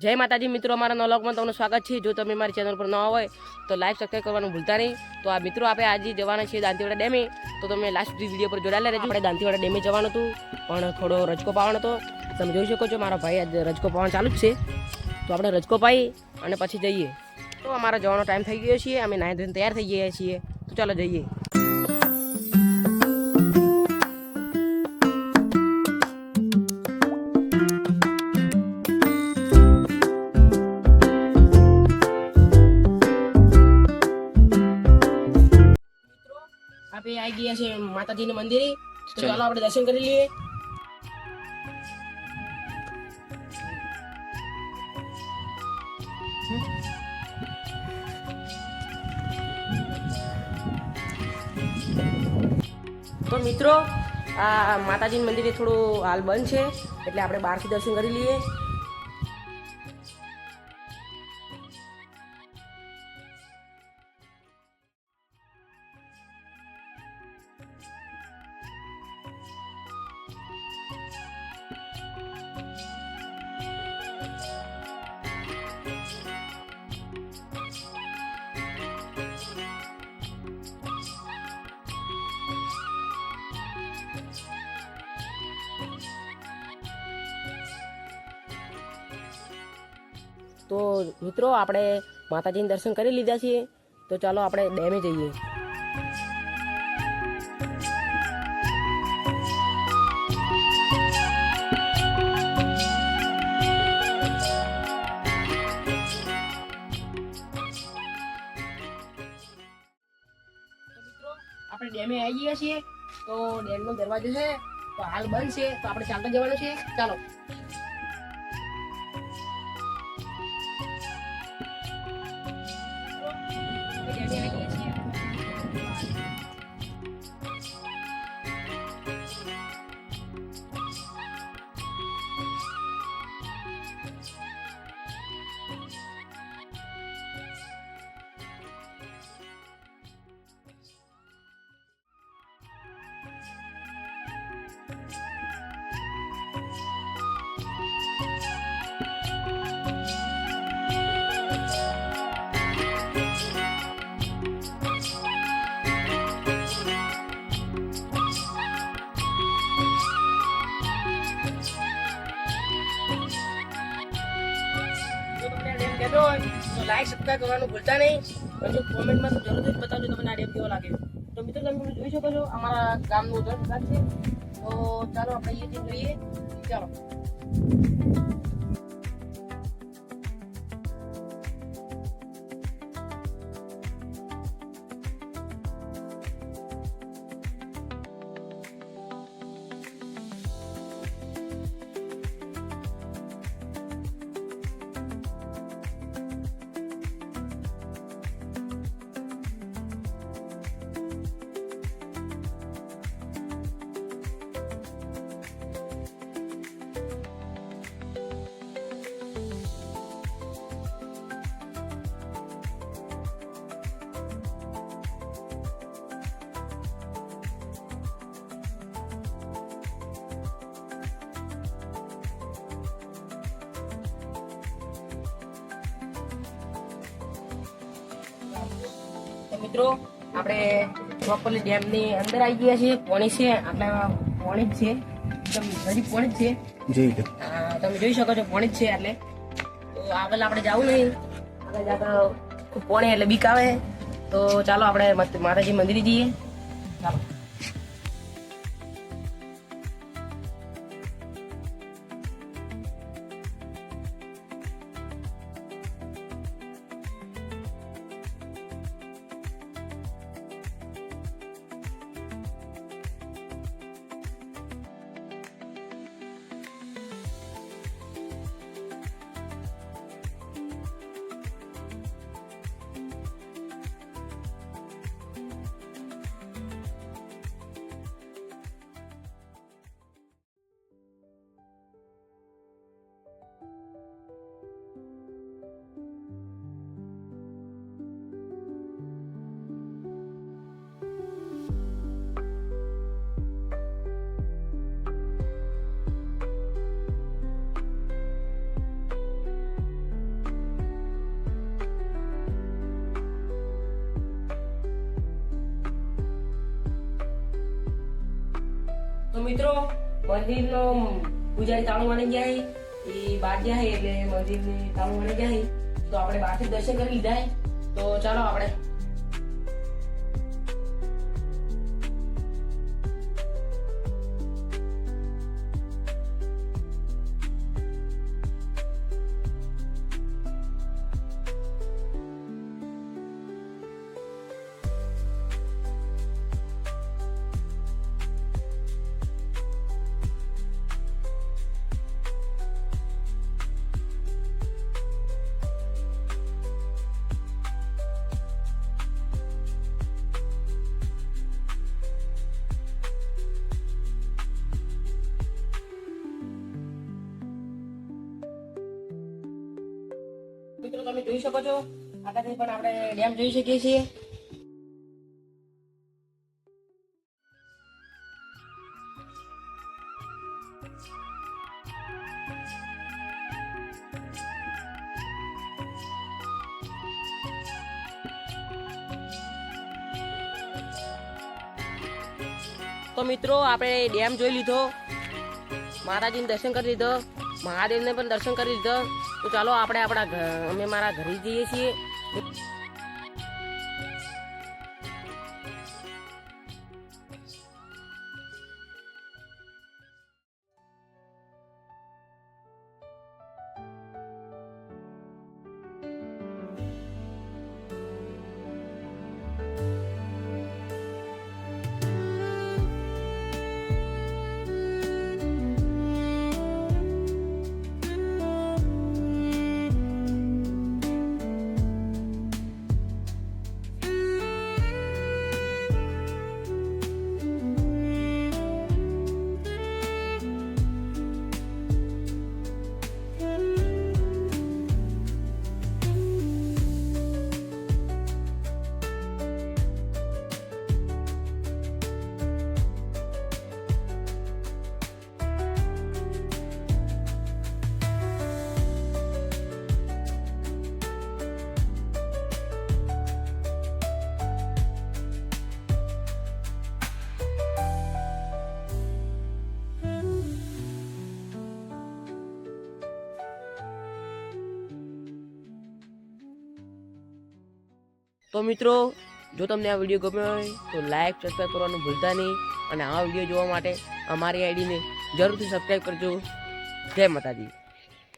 જય માતાજી મિત્રો, અમારા નવા વ્લોગમાં તમને સ્વાગત છે। જો તમે મારી ચેનલ પર નવા હોય તો લાઈક સબસ્ક્રાઈબ કરવાનું ભૂલતા નહીં। તો આ મિત્રો આપણે આજે જવાના છીએ દાંતીવાડા ડેમે, તો તમે લાસ્ટ વિડીયો પર જોડાયેલા રહેજો। આપણે દાંતીવાડા ડેમે જવાનું હતું, પણ થોડો રજકો પાવાનો હતો। તમે જોઈ શકો છો મારા ભાઈ આજે રજકો પાવાનું ચાલુ જ છે, તો આપણે રજકો પાઈ અને પછી જઈએ। તો અમારા જવાનો ટાઈમ થઈ ગયો છે, અમે નાહી ધોઈને તૈયાર થઈ ગયા છીએ, તો ચાલો જઈએ। આપણે આવી ગયા છે માતાજીના મંદિરે, તો ચાલો આપણે દર્શન કરી લઈએ। તો મિત્રો આ માતાજીના મંદિરે થોડું હાલ બંધ છે, એટલે આપણે બહારથી દર્શન કરી લઈએ। તો મિત્રો આપણે માતાજીના દર્શન કરી લીધા છે, તો ચાલો આપણે ડેમે જઈએ। આપણે ડેમે આવી ગયા છીએ, તો ડેમનો દરવાજો છે તો હાલ બંધ છે, તો આપણે ચાલતા જવાનું છે, ચાલો। તો લાઈક સબસ્ક્રાઈબ કરવાનું ભૂલતા નહીં, અને કોમેન્ટમાં તો જરૂરથી બતાવજો તમને આ ડેમ કેવો લાગે। તો મિત્રો તમે જોઈ શકો છો અમારા ગામનું જળ છે, તો ચાલો આપણે અહીંયાથી જોઈએ, ચાલો। મિત્રો આપણે પ્રોપરલી ડેમની અંદર આવી ગયા છીએ, પાણી છે, આટલા પાણી જ છે, એકદમ નજીક પાણી જ છે, તમે જોઈ શકો છો પાણી જ છે। એટલે તો આગળ આપણે જવું નહીં, આગળ જતા ખૂબ પાણી એટલે બીક આવે, તો ચાલો આપણે માતાજી મંદિરે જઈએ, ચાલો। મિત્રો મંદિરનો પૂજારી તાળું મારી ગયા એ બહાર ગયા એટલે મંદિરની તાળું મારી ગયા તો આપણે બહારથી દર્શન કરી લીધા તો ચાલો આપણે મિત્રો તમે જોઈ શકો છો આગળથી પણ આપણે ડેમ જોઈ શકીએ છીએ તો મિત્રો આપણે ડેમ જોઈ લીધો માતાજીને દર્શન કરી લીધો મહાદેવને પણ દર્શન કરી લીધો તો ચાલો આપણે અમે મારા ઘરે જઈએ છીએ તો મિત્રો જો તમને આ વિડીયો ગમ્યો હોય તો લાઈક સબસ્ક્રાઈબ કરવાનું ભૂલતા નહીં અને આ વિડીયો જોવા માટે અમારી આઈડીને જરૂરથી સબસ્ક્રાઈબ કરજો જય માતાજી